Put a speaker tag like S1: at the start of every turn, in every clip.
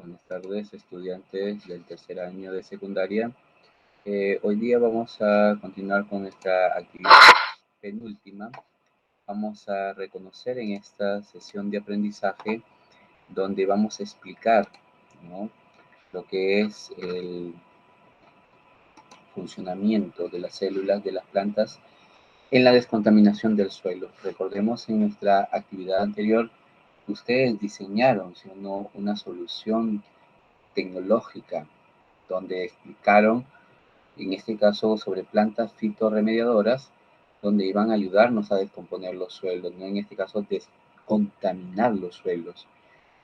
S1: Buenas tardes, estudiantes del tercer año de secundaria. Hoy día vamos a continuar con nuestra actividad penúltima. Vamos a reconocer en esta sesión de aprendizaje donde vamos a explicar, ¿no?, lo que es el funcionamiento de las células de las plantas en la descontaminación del suelo. Recordemos en nuestra actividad anterior, ustedes diseñaron, ¿sí o no?, una solución tecnológica donde explicaron, en este caso, sobre plantas fitorremediadoras, donde iban a ayudarnos a descomponer los suelos, ¿no? En este caso, descontaminar los suelos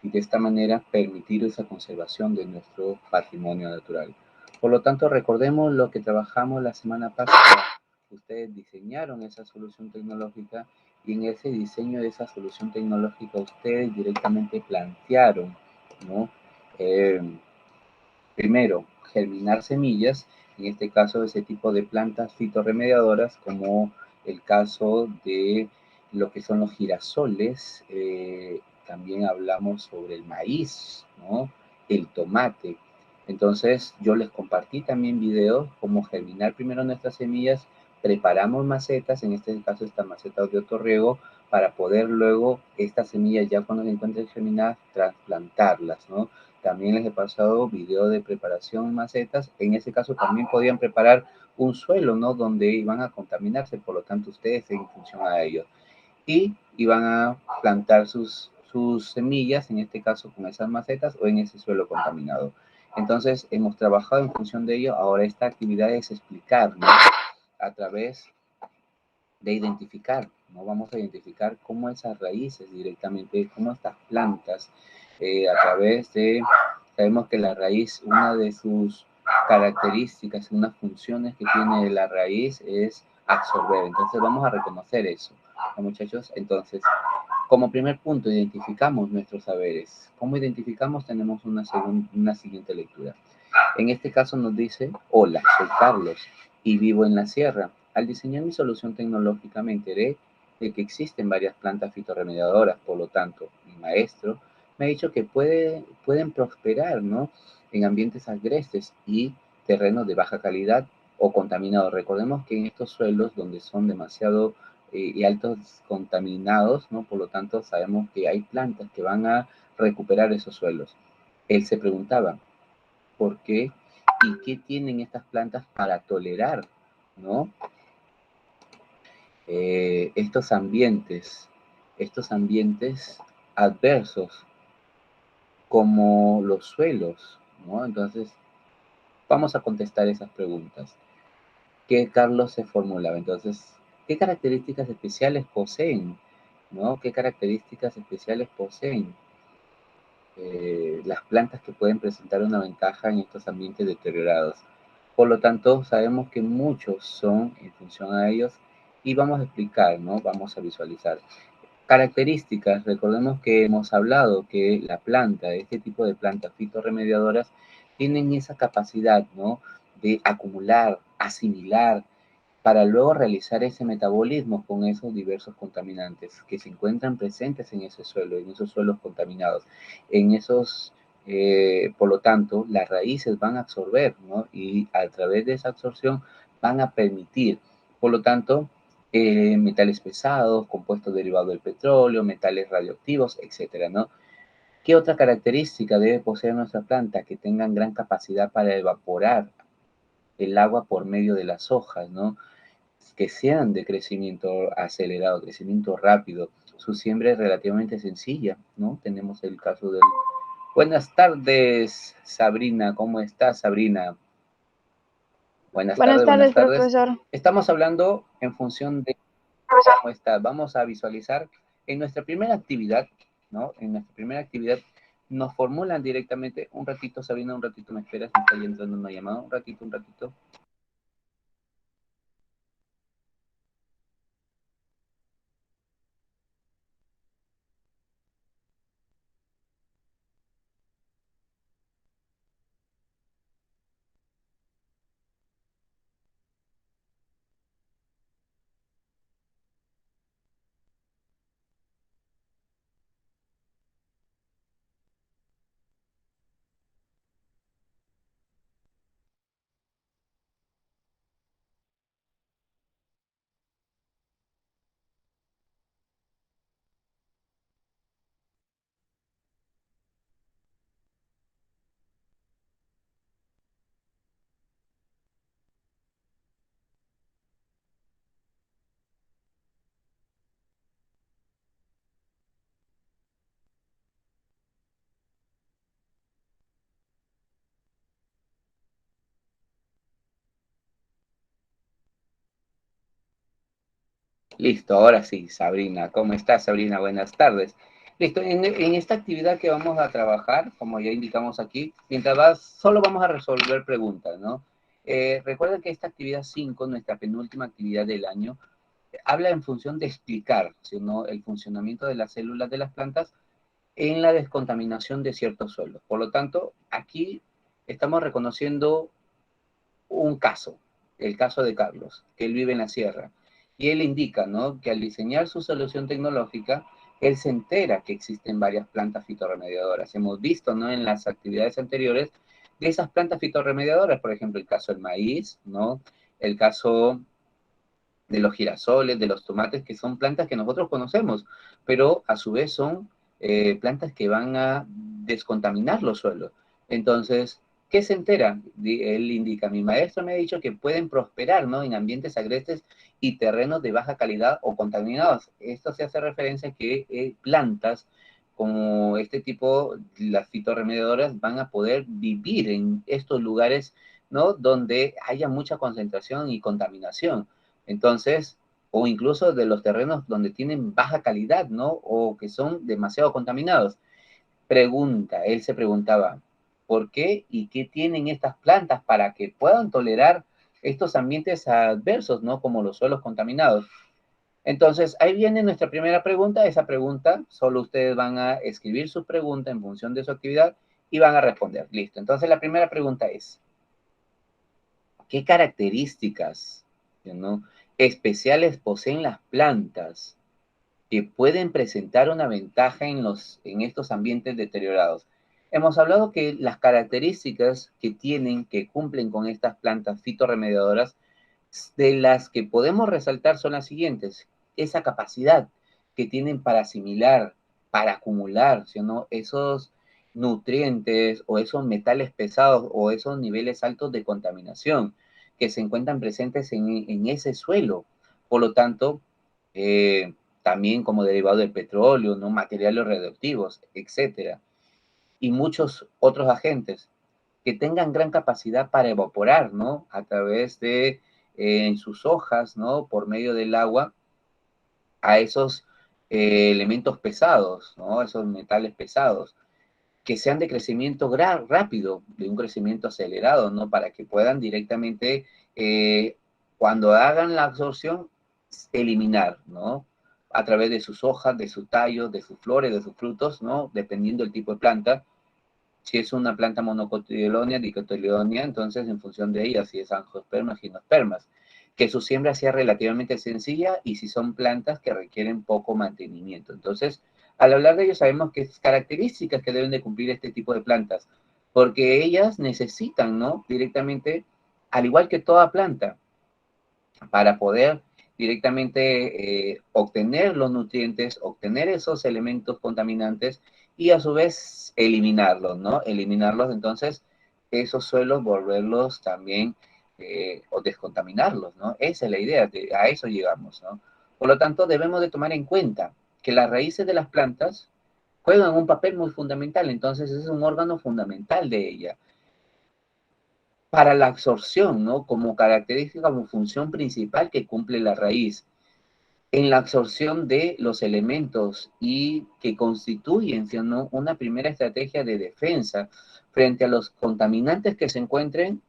S1: y de esta manera permitir esa conservación de nuestro patrimonio natural. Por lo tanto, recordemos lo que trabajamos la semana pasada. Ustedes diseñaron esa solución tecnológica y en ese diseño de esa solución tecnológica ustedes directamente plantearon, ¿no? Primero, germinar semillas, en este caso ese tipo de plantas fitorremediadoras, como el caso de lo que son los girasoles. También hablamos sobre el maíz, ¿no?, el tomate. Entonces yo les compartí también videos como germinar primero nuestras semillas, preparamos macetas, en este caso estas macetas de autorriego, para poder luego estas semillas, ya cuando se encuentren germinadas, trasplantarlas, ¿no? También les he pasado video de preparación en macetas. En ese caso también podían preparar un suelo, ¿no?, donde iban a contaminarse, por lo tanto ustedes en función a ello. Y iban a plantar sus semillas, en este caso con esas macetas o en ese suelo contaminado. Entonces hemos trabajado en función de ello. Ahora esta actividad es explicar, ¿no?, a través de identificar, ¿no? Vamos a identificar cómo esas raíces directamente, cómo estas plantas, a través de, sabemos que la raíz, una de sus características, unas funciones que tiene la raíz es absorber. Entonces vamos a reconocer eso, ¿no, muchachos? Entonces, como primer punto, identificamos nuestros saberes. ¿Cómo identificamos? Tenemos una siguiente lectura. En este caso nos dice: hola, soy Carlos y vivo en la sierra. Al diseñar mi solución tecnológica me enteré de que existen varias plantas fitorremediadoras. Por lo tanto, mi maestro me ha dicho que pueden prosperar, ¿no?, en ambientes agrestes y terrenos de baja calidad o contaminados. Recordemos que en estos suelos donde son demasiado y altos contaminados, ¿no?, por lo tanto sabemos que hay plantas que van a recuperar esos suelos. Él se preguntaba: ¿por qué y qué tienen estas plantas para tolerar, ¿no?, estos ambientes adversos como los suelos, ¿no? Entonces, vamos a contestar esas preguntas que Carlos se formulaba. Entonces, ¿qué características especiales poseen, ¿no? ¿Qué características especiales poseen las plantas que pueden presentar una ventaja en estos ambientes deteriorados? Por lo tanto, sabemos que muchos son en función a ellos y vamos a explicar, ¿no? Vamos a visualizar. Características: recordemos que hemos hablado que la planta, este tipo de plantas fitorremediadoras, tienen esa capacidad, ¿no?, de acumular, asimilar, para luego realizar ese metabolismo con esos diversos contaminantes que se encuentran presentes en ese suelo, en esos suelos contaminados. En esos, por lo tanto, las raíces van a absorber, ¿no?, y a través de esa absorción van a permitir, por lo tanto, metales pesados, compuestos derivados del petróleo, metales radioactivos, etcétera, ¿no? ¿Qué otra característica debe poseer nuestra planta? Que tengan gran capacidad para evaporar el agua por medio de las hojas, ¿no?, que sean de crecimiento acelerado, crecimiento rápido. Su siembra es relativamente sencilla, ¿no? Tenemos el caso del... Buenas tardes, Sabrina. ¿Cómo estás, Sabrina? Buenas
S2: Buenas
S1: tardes, buenas
S2: tardes,
S1: tardes.
S2: profesor.
S1: Estamos hablando en función de cómo estás. Vamos a visualizar en nuestra primera actividad, ¿no? En nuestra primera actividad nos formulan directamente... Un ratito, Sabrina, un ratito, me esperas, me está entrando una llamada. Un ratito, un ratito. Listo, ahora sí, Sabrina. ¿Cómo estás, Sabrina? Buenas tardes. Listo, en esta actividad que vamos a trabajar, como ya indicamos aquí, mientras vas, solo vamos a resolver preguntas, ¿no? Recuerda que esta actividad 5, nuestra penúltima actividad del año, habla en función de explicar, ¿no? El funcionamiento de las células de las plantas en la descontaminación de ciertos suelos. Por lo tanto, aquí estamos reconociendo un caso, el caso de Carlos, que él vive en la sierra. Y él indica, ¿no?, que al diseñar su solución tecnológica, él se entera que existen varias plantas fitorremediadoras. Hemos visto, ¿no?, en las actividades anteriores de esas plantas fitorremediadoras, por ejemplo, el caso del maíz, ¿no?, el caso de los girasoles, de los tomates, que son plantas que nosotros conocemos, pero a su vez son plantas que van a descontaminar los suelos. Entonces, ¿qué se entera? Él indica, mi maestro me ha dicho que pueden prosperar, ¿no?, en ambientes agrestes y terrenos de baja calidad o contaminados. Esto se hace referencia a que plantas como este tipo, las fitorremediadoras, van a poder vivir en estos lugares, ¿no?, donde haya mucha concentración y contaminación. Entonces, o incluso de los terrenos donde tienen baja calidad, ¿no? O que son demasiado contaminados. Pregunta, él se preguntaba, ¿por qué y qué tienen estas plantas para que puedan tolerar estos ambientes adversos, ¿no? Como los suelos contaminados. Entonces, ahí viene nuestra primera pregunta. Esa pregunta, solo ustedes van a escribir su pregunta en función de su actividad y van a responder. Listo. Entonces, la primera pregunta es, ¿qué características, ¿no?, especiales poseen las plantas que pueden presentar una ventaja en estos ambientes deteriorados? Hemos hablado que las características que tienen, que cumplen con estas plantas fitorremediadoras, de las que podemos resaltar son las siguientes. Esa capacidad que tienen para asimilar, para acumular, ¿sí o no?, esos nutrientes o esos metales pesados o esos niveles altos de contaminación que se encuentran presentes en ese suelo. Por lo tanto, también como derivado del petróleo, ¿no?, materiales radioactivos, etcétera, y muchos otros agentes que tengan gran capacidad para evaporar, ¿no?, a través de en sus hojas, ¿no?, por medio del agua, a esos elementos pesados, ¿no?, esos metales pesados, que sean de crecimiento rápido, de un crecimiento acelerado, ¿no?, para que puedan directamente, cuando hagan la absorción, eliminar, ¿no?, a través de sus hojas, de sus tallos, de sus flores, de sus frutos, ¿no?, dependiendo del tipo de planta. Si es una planta monocotiledonia, dicotiledonia, entonces en función de ella, si es angiospermas, gimnospermas, que su siembra sea relativamente sencilla y si son plantas que requieren poco mantenimiento. Entonces, al hablar de ello sabemos que es características que deben de cumplir este tipo de plantas, porque ellas necesitan, ¿no?, directamente, al igual que toda planta, para poder directamente obtener los nutrientes, obtener esos elementos contaminantes y a su vez eliminarlos, ¿no? Eliminarlos, entonces, esos suelos, volverlos también o descontaminarlos, ¿no? Esa es la idea, a eso llegamos, ¿no? Por lo tanto, debemos de tomar en cuenta que las raíces de las plantas juegan un papel muy fundamental, entonces es un órgano fundamental de ella para la absorción, ¿no? Como característica, como función principal que cumple la raíz en la absorción de los elementos y que constituyen, ¿sí o no?, una primera estrategia de defensa frente a los contaminantes que se encuentren,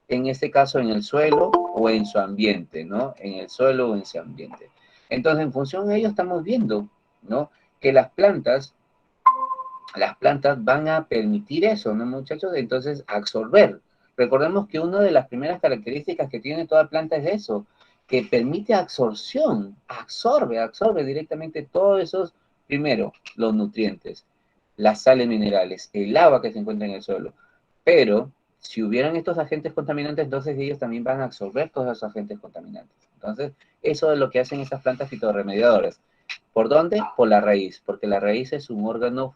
S1: en este caso, en el suelo o en su ambiente, ¿no? En el suelo o en su ambiente. Entonces, en función de ello estamos viendo, ¿no?, que las plantas van a permitir eso, ¿no, muchachos? Entonces, absorber. Recordemos que una de las primeras características que tiene toda planta es eso, que permite absorción, absorbe directamente todos esos, primero, los nutrientes, las sales minerales, el agua que se encuentra en el suelo. Pero, si hubieran estos agentes contaminantes, entonces ellos también van a absorber todos esos agentes contaminantes. Entonces, eso es lo que hacen estas plantas fitorremediadoras. ¿Por dónde? Por la raíz, porque la raíz es un órgano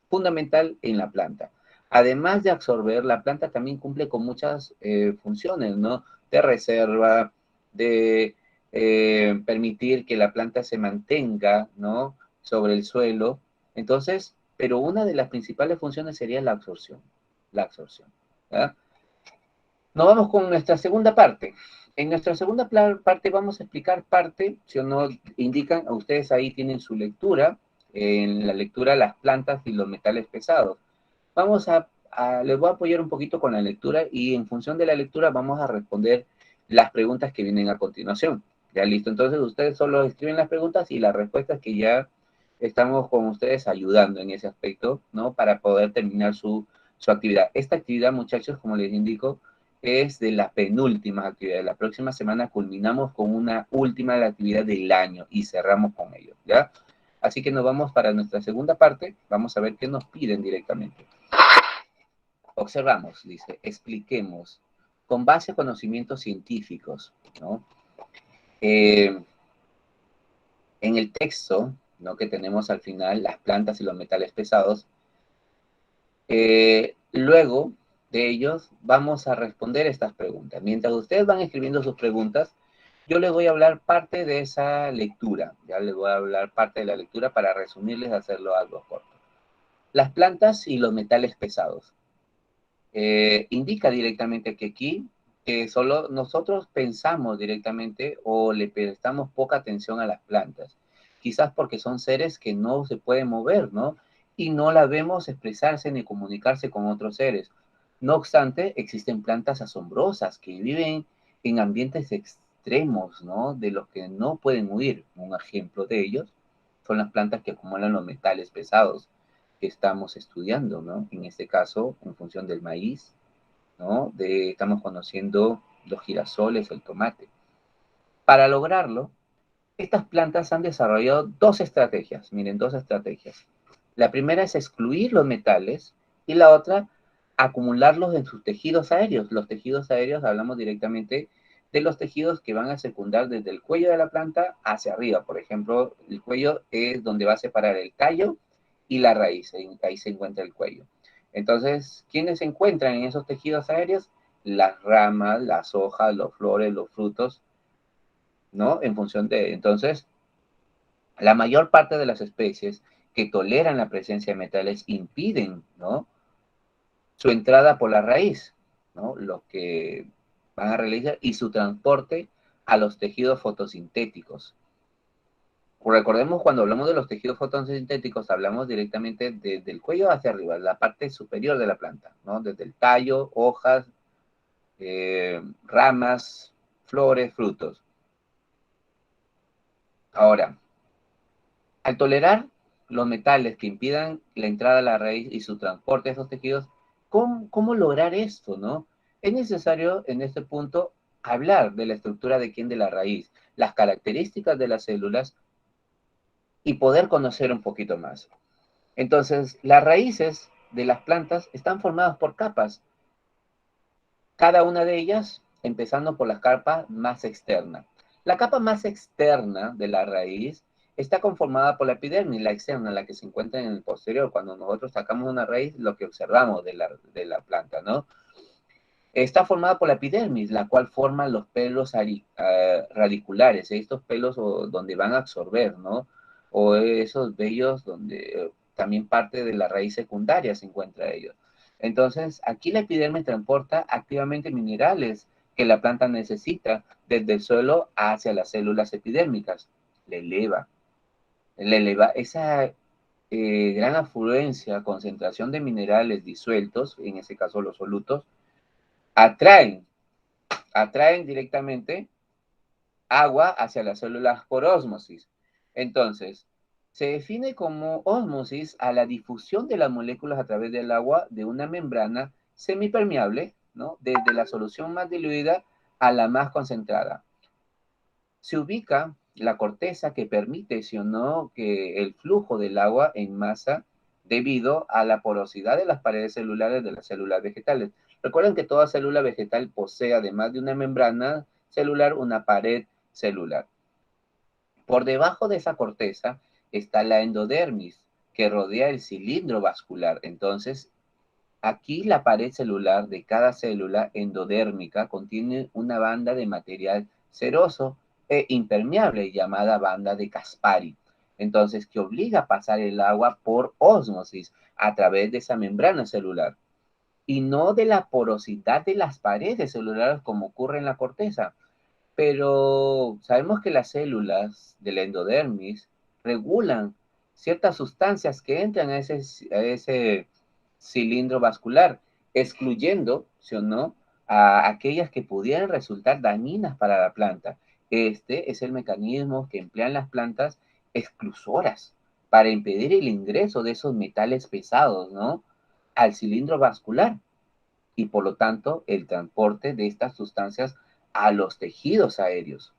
S1: fundamental en la planta. Además de absorber, la planta también cumple con muchas funciones, ¿no? De reserva, de permitir que la planta se mantenga, ¿no?, sobre el suelo. Entonces, pero una de las principales funciones sería la absorción, ¿ya? Nos vamos con nuestra segunda parte. En nuestra segunda parte vamos a explicar parte, si o no indican, a ustedes ahí tienen su lectura, en la lectura las plantas y los metales pesados. Vamos les voy a apoyar un poquito con la lectura y en función de la lectura vamos a responder las preguntas que vienen a continuación. Ya listo, entonces ustedes solo escriben las preguntas y las respuestas que ya estamos con ustedes ayudando en ese aspecto, ¿no? Para poder terminar su actividad. Esta actividad, muchachos, como les indico, es de las penúltimas actividades. La próxima semana culminamos con una última de la actividad del año y cerramos con ello, ¿ya? Así que nos vamos para nuestra segunda parte. Vamos a ver qué nos piden directamente. Observamos, dice, expliquemos con base a conocimientos científicos, ¿no? Eh, en el texto, ¿no? Que tenemos al final, las plantas y los metales pesados, luego de ellos vamos a responder estas preguntas. Mientras ustedes van escribiendo sus preguntas, yo les voy a hablar parte de esa lectura. Ya les voy a hablar parte de la lectura para resumirles, hacerlo algo corto. Las plantas y los metales pesados. Indica directamente que aquí solo nosotros pensamos directamente o le prestamos poca atención a las plantas. Quizás porque son seres que no se pueden mover, ¿no? Y no las vemos expresarse ni comunicarse con otros seres. No obstante, existen plantas asombrosas que viven en ambientes extremos, ¿no? De los que no pueden huir. Un ejemplo de ellos son las plantas que acumulan los metales pesados que estamos estudiando, ¿no? En este caso, en función del maíz, ¿no? Estamos conociendo los girasoles, el tomate. Para lograrlo, estas plantas han desarrollado dos estrategias, miren, dos estrategias. La primera es excluir los metales y la otra, acumularlos en sus tejidos aéreos. Los tejidos aéreos, hablamos directamente de los tejidos que van a secundar desde el cuello de la planta hacia arriba. Por ejemplo, el cuello es donde va a separar el tallo y la raíz, ahí se encuentra el cuello. Entonces, ¿quiénes se encuentran en esos tejidos aéreos? Las ramas, las hojas, los flores, los frutos, ¿no? En función de, entonces, la mayor parte de las especies que toleran la presencia de metales impiden, ¿no? Su entrada por la raíz, ¿no? Los que van a realizar y su transporte a los tejidos fotosintéticos. Recordemos cuando hablamos de los tejidos fotosintéticos, hablamos directamente desde el cuello hacia arriba, la parte superior de la planta, ¿no? Desde el tallo, hojas, ramas, flores, frutos. Ahora, al tolerar los metales que impidan la entrada a la raíz y su transporte a esos tejidos, ¿cómo lograr esto, no? Es necesario en este punto hablar de la estructura de quién de la raíz, las características de las células y poder conocer un poquito más. Entonces, las raíces de las plantas están formadas por capas, cada una de ellas empezando por la capa más externa. La capa más externa de la raíz está conformada por la epidermis, la externa, la que se encuentra en el posterior. Cuando nosotros sacamos una raíz, lo que observamos de la planta, ¿no? Está formada por la epidermis, la cual forma los pelos radiculares, estos pelos donde van a absorber, ¿no? O esos vellos donde también parte de la raíz secundaria se encuentra ellos. Entonces, aquí la epidermis transporta activamente minerales que la planta necesita desde el suelo hacia las células epidérmicas. Le eleva esa gran afluencia, concentración de minerales disueltos, en ese caso los solutos, atraen atraen directamente agua hacia las células por ósmosis. Entonces, se define como ósmosis a la difusión de las moléculas a través del agua de una membrana semipermeable, ¿no? Desde la solución más diluida a la más concentrada. Se ubica la corteza que permite, si o no, que el flujo del agua en masa debido a la porosidad de las paredes celulares de las células vegetales. Recuerden que toda célula vegetal posee, además de una membrana celular, una pared celular. Por debajo de esa corteza está la endodermis, que rodea el cilindro vascular. Entonces, aquí la pared celular de cada célula endodérmica contiene una banda de material ceroso e impermeable llamada banda de Caspari. Entonces, que obliga a pasar el agua por ósmosis a través de esa membrana celular. y no de la porosidad de las paredes celulares como ocurre en la corteza. Pero sabemos que las células de la endodermis regulan ciertas sustancias que entran a ese cilindro vascular, excluyendo, ¿sí o no?, a aquellas que pudieran resultar dañinas para la planta. Este es el mecanismo que emplean las plantas exclusoras para impedir el ingreso de esos metales pesados, ¿no?, al cilindro vascular y por lo tanto el transporte de estas sustancias a los tejidos aéreos.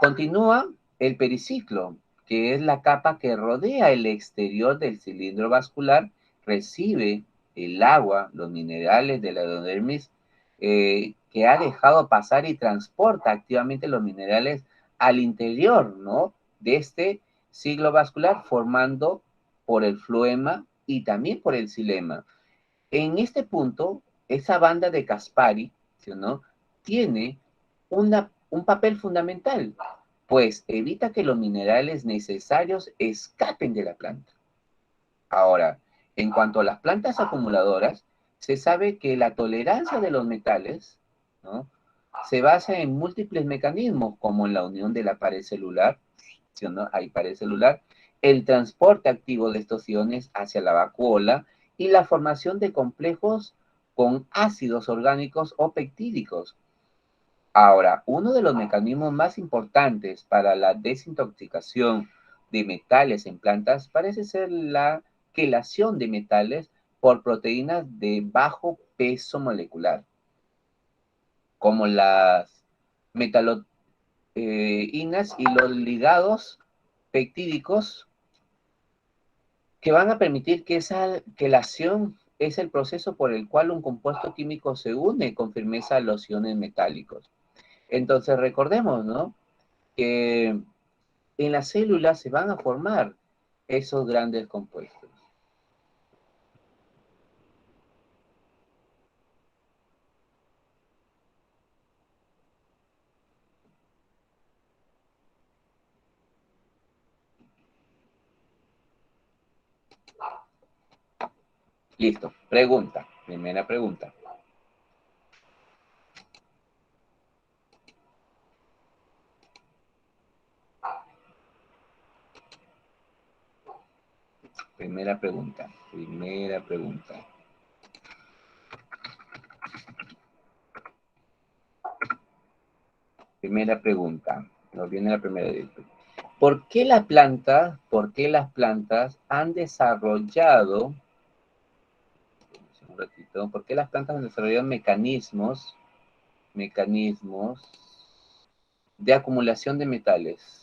S1: Continúa el periciclo, que es la capa que rodea el exterior del cilindro vascular, recibe el agua, los minerales de la endodermis, que ha dejado pasar y transporta activamente los minerales al interior, ¿no?, de este ciclo vascular, formando por el floema y también por el xilema. En este punto, esa banda de Caspari, ¿sí o no?, tiene un papel fundamental, pues evita que los minerales necesarios escapen de la planta. Ahora, en cuanto a las plantas acumuladoras, se sabe que la tolerancia de los metales, ¿no?, se basa en múltiples mecanismos, como en la unión de la pared celular, ¿sí o no?, hay pared celular, el transporte activo de estos iones hacia la vacuola y la formación de complejos con ácidos orgánicos o peptídicos. Ahora, uno de los mecanismos más importantes para la desintoxicación de metales en plantas parece ser la quelación de metales por proteínas de bajo peso molecular, como las metaloínas y los ligados peptídicos, que van a permitir que esa quelación es el proceso por el cual un compuesto químico se une con firmeza a los iones metálicos. Entonces, recordemos, ¿no?, que en las células se van a formar esos grandes compuestos. Listo. Pregunta. Primera pregunta. Primera pregunta. Primera pregunta. Primera pregunta. Nos viene la primera. Por qué las plantas han desarrollado, un ratito, por qué las plantas han desarrollado mecanismos de acumulación de metales?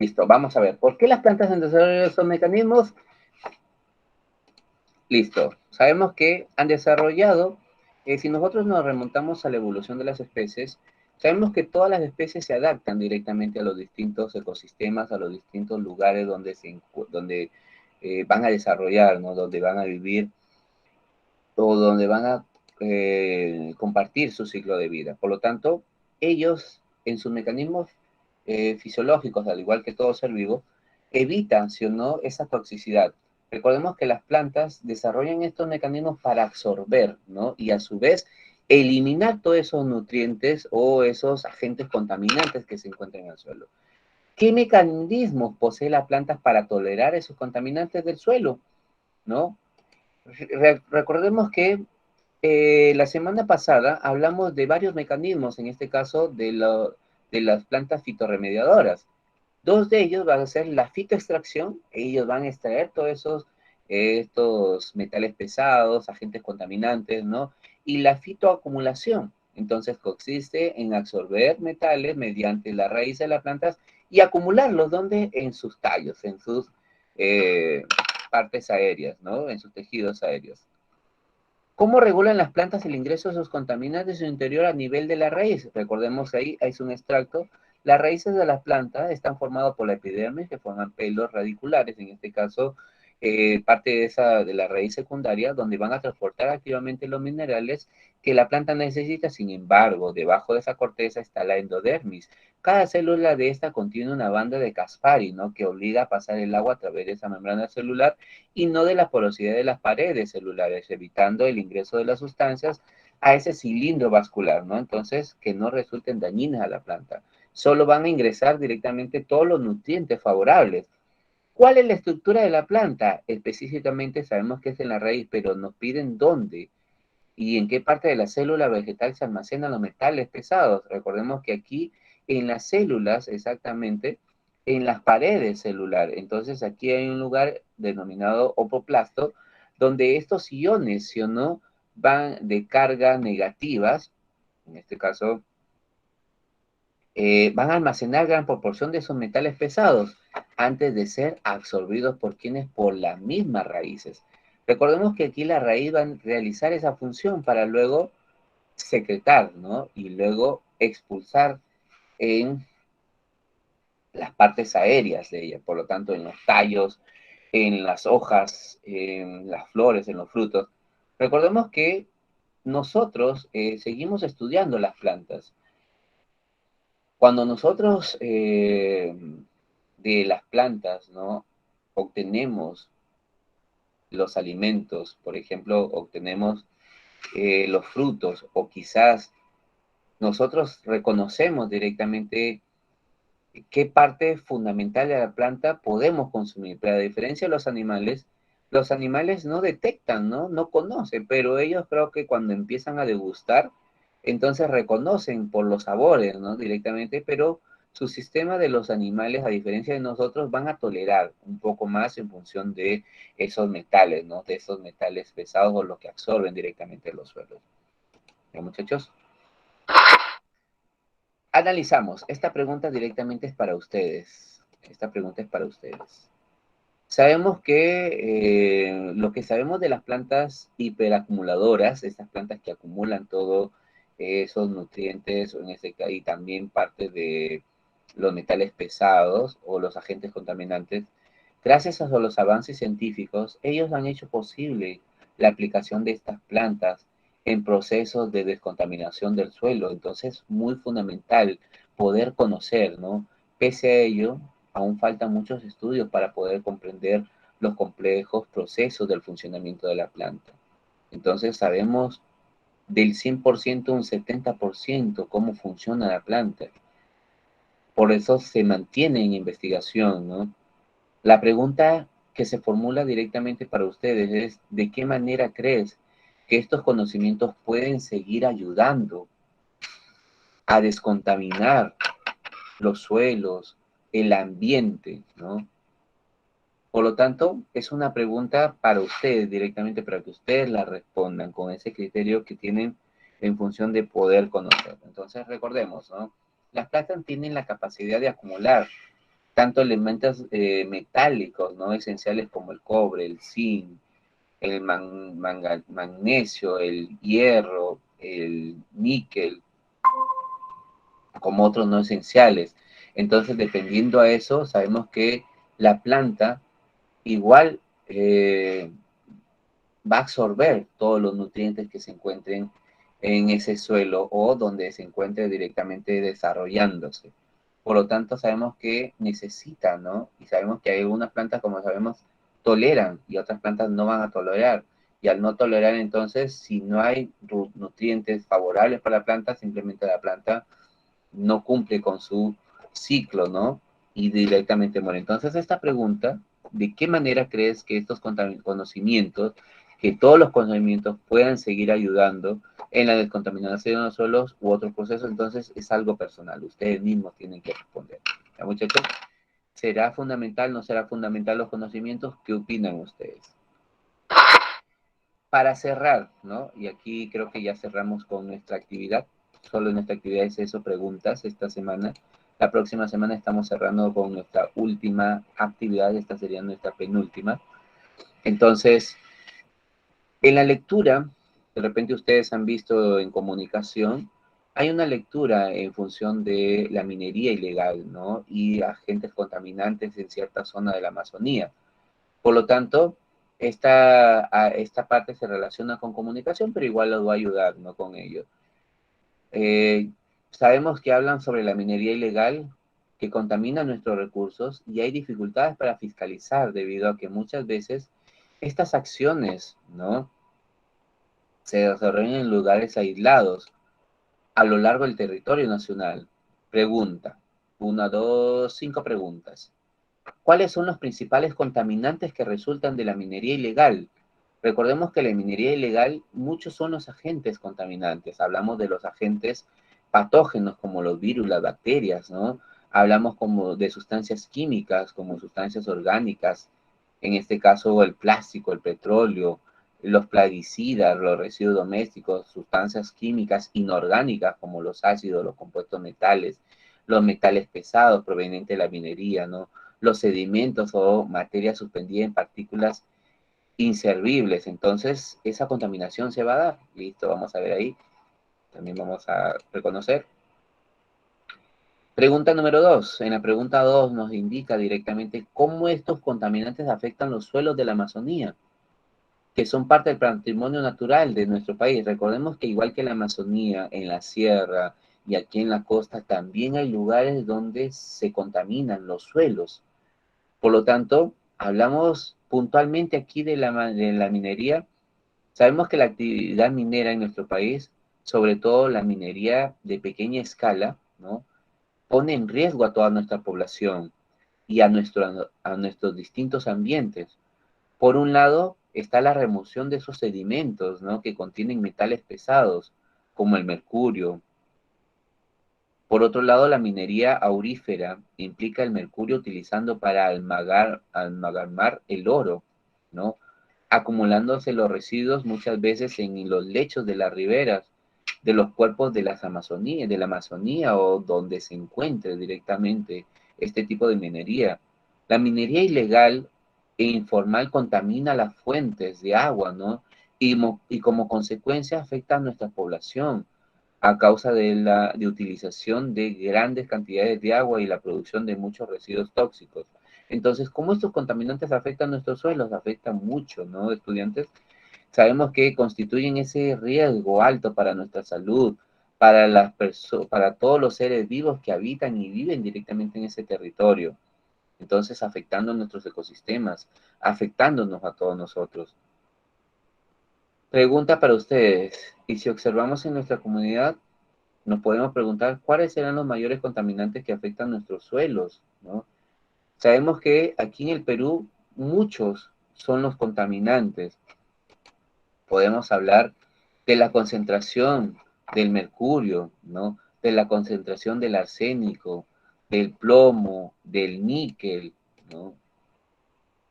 S1: Listo, vamos a ver. ¿Por qué las plantas han desarrollado esos mecanismos? Listo. Sabemos que han desarrollado, si nosotros nos remontamos a la evolución de las especies, sabemos que todas las especies se adaptan directamente a los distintos ecosistemas, a los distintos lugares donde van a desarrollar, ¿no?, donde van a vivir o donde van a compartir su ciclo de vida. Por lo tanto, ellos, en sus mecanismos fisiológicos, al igual que todo ser vivo, evitan, si o no, esa toxicidad. Recordemos que las plantas desarrollan estos mecanismos para absorber, ¿no?, y a su vez eliminar todos esos nutrientes o esos agentes contaminantes que se encuentran en el suelo. ¿Qué mecanismos posee la planta para tolerar esos contaminantes del suelo, ¿no? Recordemos que la semana pasada hablamos de varios mecanismos, en este caso de las plantas fitorremediadoras. Dos de ellos van a ser la fitoextracción, ellos van a extraer todos estos metales pesados, agentes contaminantes, ¿no? Y la fitoacumulación, entonces consiste en absorber metales mediante la raíz de las plantas y acumularlos, ¿dónde? En sus tallos, en sus eh, partes aéreas, ¿no? En sus tejidos aéreos. ¿Cómo regulan las plantas el ingreso de esos contaminantes en su interior a nivel de la raíz? Recordemos ahí, es un extracto Las raíces de las plantas están formadas por la epidermis, que forman pelos radiculares, en este caso, parte de la raíz secundaria, donde van a transportar activamente los minerales que la planta necesita. Sin embargo, debajo de esa corteza está la endodermis. Cada célula de esta contiene una banda de Caspari, ¿no? Que obliga a pasar el agua a través de esa membrana celular y no de la porosidad de las paredes celulares, evitando el ingreso de las sustancias a ese cilindro vascular, ¿no? Entonces, que no resulten dañinas a la planta. Solo van a ingresar directamente todos los nutrientes favorables. ¿Cuál es la estructura de la planta? Específicamente sabemos que es en la raíz, pero nos piden dónde y en qué parte de la célula vegetal se almacenan los metales pesados. Recordemos que aquí en las células, exactamente, en las paredes celulares. Entonces aquí hay un lugar denominado opoplasto, donde estos iones, ¿sí o no?, van de cargas negativas, en este caso, van a almacenar gran proporción de esos metales pesados antes de ser absorbidos por quienes, por las mismas raíces. Recordemos que aquí la raíz va a realizar esa función para luego secretar, ¿no? Y luego expulsar en las partes aéreas de ella, por lo tanto, en los tallos, en las hojas, en las flores, en los frutos. Recordemos que nosotros seguimos estudiando las plantas. Cuando nosotros de las plantas, ¿no?, obtenemos los alimentos, por ejemplo, obtenemos los frutos o quizás nosotros reconocemos directamente qué parte fundamental de la planta podemos consumir. Pero a diferencia de los animales no detectan, ¿no? No conocen, pero ellos creo que cuando empiezan a degustar, entonces reconocen por los sabores, ¿no? Directamente, pero su sistema de los animales, a diferencia de nosotros, van a tolerar un poco más en función de esos metales, ¿no? De esos metales pesados o lo que absorben directamente los suelos. ¿Ya, muchachos? Analizamos. Esta pregunta directamente es para ustedes. Esta pregunta es para ustedes. Sabemos que lo que sabemos de las plantas hiperacumuladoras, estas plantas que acumulan todos esos nutrientes, o en este caso, y también parte de los metales pesados o los agentes contaminantes, gracias a los avances científicos, ellos han hecho posible la aplicación de estas plantas en procesos de descontaminación del suelo. Entonces, muy fundamental poder conocer, ¿no? Pese a ello, aún faltan muchos estudios para poder comprender los complejos procesos del funcionamiento de la planta. Entonces, sabemos del 100% un 70% cómo funciona la planta. Por eso se mantiene en investigación, ¿no? La pregunta que se formula directamente para ustedes es, ¿de qué manera crees que estos conocimientos pueden seguir ayudando a descontaminar los suelos, el ambiente, ¿no? Por lo tanto, es una pregunta para ustedes directamente, para que ustedes la respondan con ese criterio que tienen en función de poder conocer. Entonces, recordemos, ¿no? Las plantas tienen la capacidad de acumular tanto elementos metálicos, ¿no?, esenciales como el cobre, el zinc, el magnesio, el hierro, el níquel, como otros no esenciales. Entonces, dependiendo a eso, sabemos que la planta igual va a absorber todos los nutrientes que se encuentren en ese suelo o donde se encuentre directamente desarrollándose. Por lo tanto, sabemos que necesita, ¿no? Y sabemos que hay algunas plantas, como sabemos, toleran y otras plantas no van a tolerar. Y al no tolerar, entonces, si no hay nutrientes favorables para la planta, simplemente la planta no cumple con su ciclo, ¿no? Y directamente muere. Entonces, esta pregunta, ¿de qué manera crees que estos conocimientos, que todos los conocimientos puedan seguir ayudando en la descontaminación de los suelos u otros procesos? Entonces, es algo personal. Ustedes mismos tienen que responder. ¿Ya, muchachos? ¿Será fundamental, no será fundamental los conocimientos? ¿Qué opinan ustedes? Para cerrar, ¿no? Y aquí creo que ya cerramos con nuestra actividad. Solo nuestra actividad es eso, preguntas esta semana. La próxima semana estamos cerrando con nuestra última actividad. Esta sería nuestra penúltima. Entonces, en la lectura, de repente ustedes han visto en comunicación, hay una lectura en función de la minería ilegal, ¿no? Y agentes contaminantes en cierta zona de la Amazonía. Por lo tanto, esta parte se relaciona con comunicación, pero igual lo va a ayudar, ¿no? Con ello. Eh, Sabemos que hablan sobre la minería ilegal que contamina nuestros recursos y hay dificultades para fiscalizar debido a que muchas veces estas acciones, ¿no? Se desarrollan en lugares aislados a lo largo del territorio nacional. Pregunta. Una, dos, cinco preguntas. ¿Cuáles son los principales contaminantes que resultan de la minería ilegal? Recordemos que la minería ilegal, muchos son los agentes contaminantes. Hablamos de los agentes patógenos como los virus, las bacterias, ¿no? Hablamos como de sustancias químicas, como sustancias orgánicas, en este caso el plástico, el petróleo, los plaguicidas, los residuos domésticos, sustancias químicas inorgánicas como los ácidos, los compuestos metales, los metales pesados provenientes de la minería, ¿no? Los sedimentos o materia suspendida en partículas inservibles. Entonces, esa contaminación se va a dar. Listo, vamos a ver ahí. También vamos a reconocer. Pregunta número 2. En la pregunta 2 nos indica directamente cómo estos contaminantes afectan los suelos de la Amazonía, que son parte del patrimonio natural de nuestro país. Recordemos que igual que en la Amazonía, en la sierra y aquí en la costa, también hay lugares donde se contaminan los suelos. Por lo tanto, hablamos puntualmente aquí de la minería. Sabemos que la actividad minera en nuestro país, sobre todo la minería de pequeña escala, ¿no? Pone en riesgo a toda nuestra población y a nuestros distintos ambientes. Por un lado, está la remoción de esos sedimentos, ¿no? Que contienen metales pesados, como el mercurio. Por otro lado, la minería aurífera implica el mercurio utilizando para amalgamar el oro, ¿no? Acumulándose los residuos muchas veces en los lechos de las riberas, de los cuerpos de la Amazonía o donde se encuentre directamente este tipo de minería. La minería ilegal e informal contamina las fuentes de agua, ¿no? Y como consecuencia afecta a nuestra población a causa de utilización de grandes cantidades de agua y la producción de muchos residuos tóxicos. Entonces, ¿cómo estos contaminantes afectan nuestros suelos? Afectan mucho, ¿no, estudiantes? Sabemos que constituyen ese riesgo alto para nuestra salud, para todos los seres vivos que habitan y viven directamente en ese territorio. Entonces, afectando nuestros ecosistemas, afectándonos a todos nosotros. Pregunta para ustedes, y si observamos en nuestra comunidad, nos podemos preguntar cuáles serán los mayores contaminantes que afectan nuestros suelos, ¿no? Sabemos que aquí en el Perú muchos son los contaminantes. Podemos hablar de la concentración del mercurio, ¿no? De la concentración del arsénico, del plomo, del níquel, ¿no?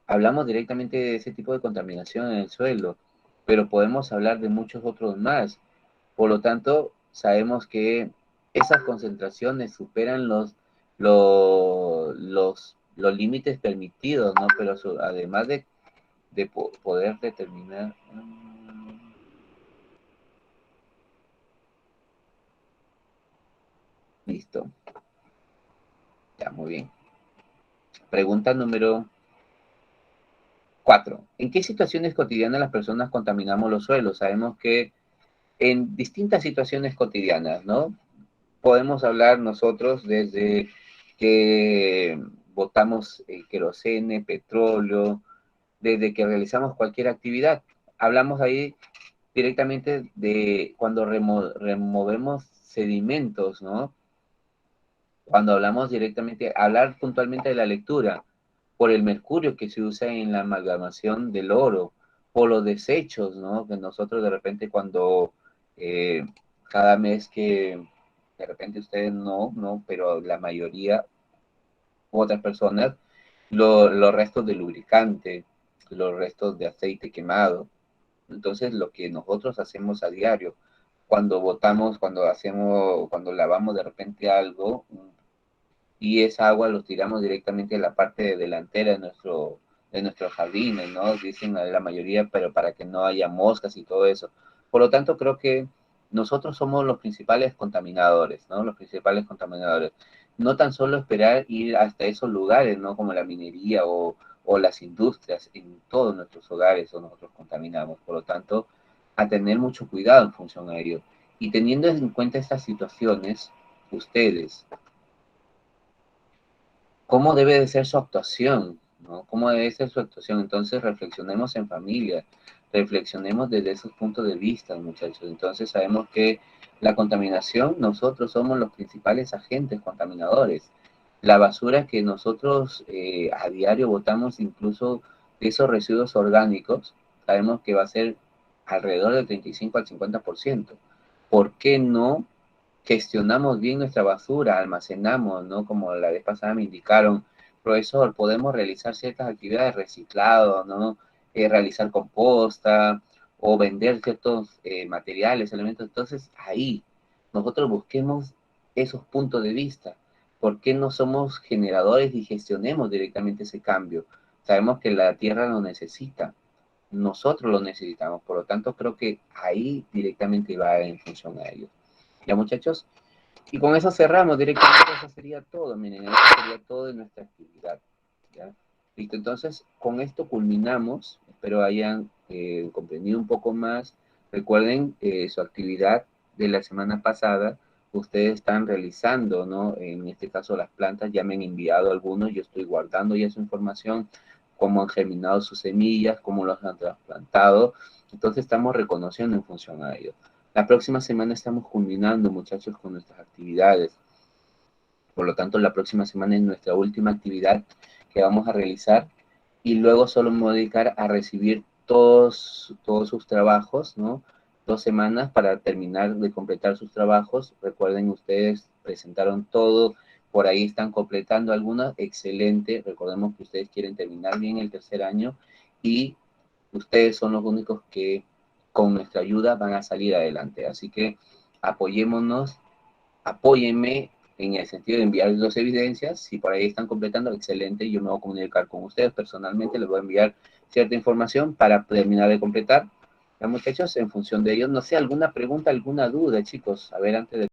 S1: Hablamos directamente de ese tipo de contaminación en el suelo, pero podemos hablar de muchos otros más. Por lo tanto, sabemos que esas concentraciones superan los límites permitidos, ¿no? Pero además de poder determinar... Listo, ya, muy bien. Pregunta número 4. ¿En qué situaciones cotidianas las personas contaminamos los suelos? Sabemos que en distintas situaciones cotidianas, ¿no? Podemos hablar nosotros desde que botamos querosene, petróleo, desde que realizamos cualquier actividad. Hablamos ahí directamente de cuando removemos sedimentos, ¿no? Cuando hablamos directamente, hablar puntualmente de la lectura, por el mercurio que se usa en la amalgamación del oro, por los desechos, ¿no? Que nosotros de repente cuando eh, cada mes que de repente ustedes no, pero la mayoría u otras personas, los restos de lubricante, los restos de aceite quemado. Entonces, lo que nosotros hacemos a diario, cuando botamos, cuando lavamos de repente algo, y esa agua lo tiramos directamente a la parte delantera de nuestros jardines, ¿no? Dicen la mayoría, pero para que no haya moscas y todo eso. Por lo tanto, creo que nosotros somos los principales contaminadores, ¿no? Los principales contaminadores. No tan solo esperar ir hasta esos lugares, ¿no? Como la minería o las industrias, en todos nuestros hogares o nosotros contaminamos. Por lo tanto, a tener mucho cuidado en función a ello. Y teniendo en cuenta estas situaciones, ustedes, ¿cómo debe de ser su actuación? ¿No? ¿Cómo debe ser su actuación? Entonces, reflexionemos en familia, reflexionemos desde esos puntos de vista, muchachos. Entonces, sabemos que la contaminación, nosotros somos los principales agentes contaminadores. La basura que nosotros a diario botamos, incluso de esos residuos orgánicos, sabemos que va a ser alrededor del 35 al 50%. ¿Por qué no gestionamos bien nuestra basura, almacenamos, ¿no? Como la vez pasada me indicaron, profesor, podemos realizar ciertas actividades de reciclado, ¿no? Realizar composta o vender ciertos materiales, elementos. Entonces, ahí nosotros busquemos esos puntos de vista. ¿Por qué no somos generadores y gestionemos directamente ese cambio? Sabemos que la tierra lo necesita, nosotros lo necesitamos, por lo tanto creo que ahí directamente va en función a ello. ¿Ya, muchachos? Y con eso cerramos directamente, eso sería todo, miren, eso sería todo de nuestra actividad. ¿Ya? Listo, entonces con esto culminamos, espero hayan comprendido un poco más. Recuerden su actividad de la semana pasada, ustedes están realizando, ¿no? En este caso las plantas, ya me han enviado algunos, yo estoy guardando ya su información, cómo han germinado sus semillas, cómo los han trasplantado, entonces estamos reconociendo en función a ello. La próxima semana estamos culminando, muchachos, con nuestras actividades. Por lo tanto, la próxima semana es nuestra última actividad que vamos a realizar y luego solo me voy a dedicar a recibir todos sus trabajos, ¿no? 2 semanas para terminar de completar sus trabajos. Recuerden, ustedes presentaron todo, por ahí están completando algunas, excelente. Recordemos que ustedes quieren terminar bien el tercer año y ustedes son los únicos que con nuestra ayuda van a salir adelante. Así que apoyémonos, apóyenme en el sentido de enviarles las evidencias. Si por ahí están completando, excelente. Yo me voy a comunicar con ustedes personalmente, les voy a enviar cierta información para terminar de completar. Ya, muchachos, en función de ello, no sé, alguna pregunta, alguna duda, chicos. A ver, antes de